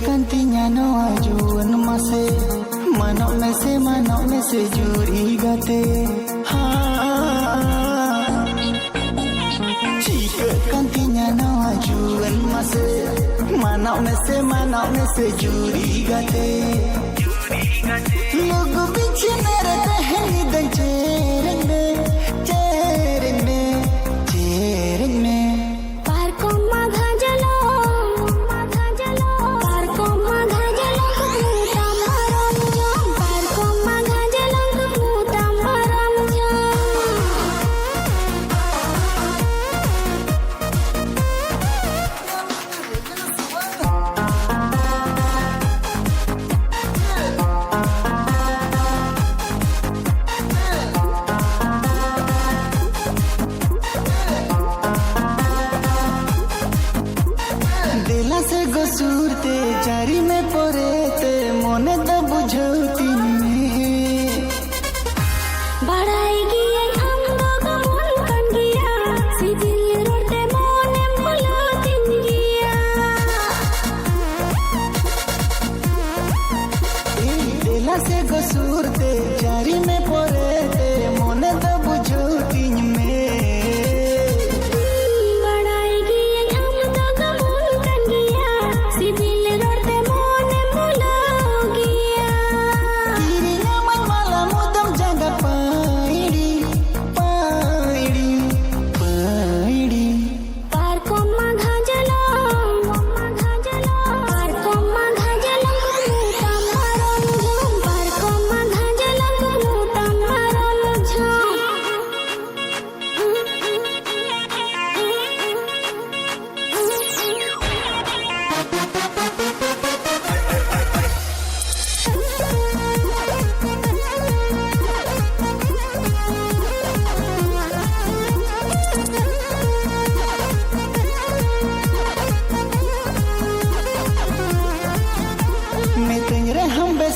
Kantinya no ajuan mase manok mese juri gate ha Chika kantinya no ajuan mase manok mese juri gate Logo biche mere tehni dan chereng me से गोसूरते जारी में परेते मोने द बुझौती बढ़ाएगी हम लोग मन कर गया सीधी रोटे मोने भुलाती गया दिला से गोसूरते जारी में परेते मोने द बुझौती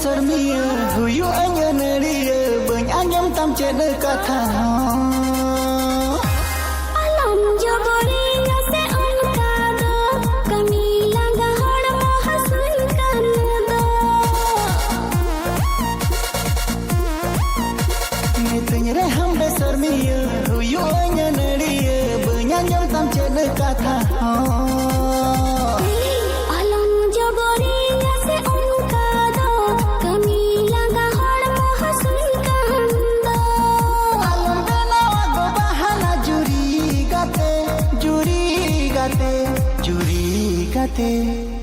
Sermia, huyu anya neria, banyak tam cedek kata. Alam jabarinya se angkado, kami laga hard mahasungkan do. Mitanya reham besermia, huyu anya neria, banyak tam cedek kata. Alam jabarinya se angkado. Juri gate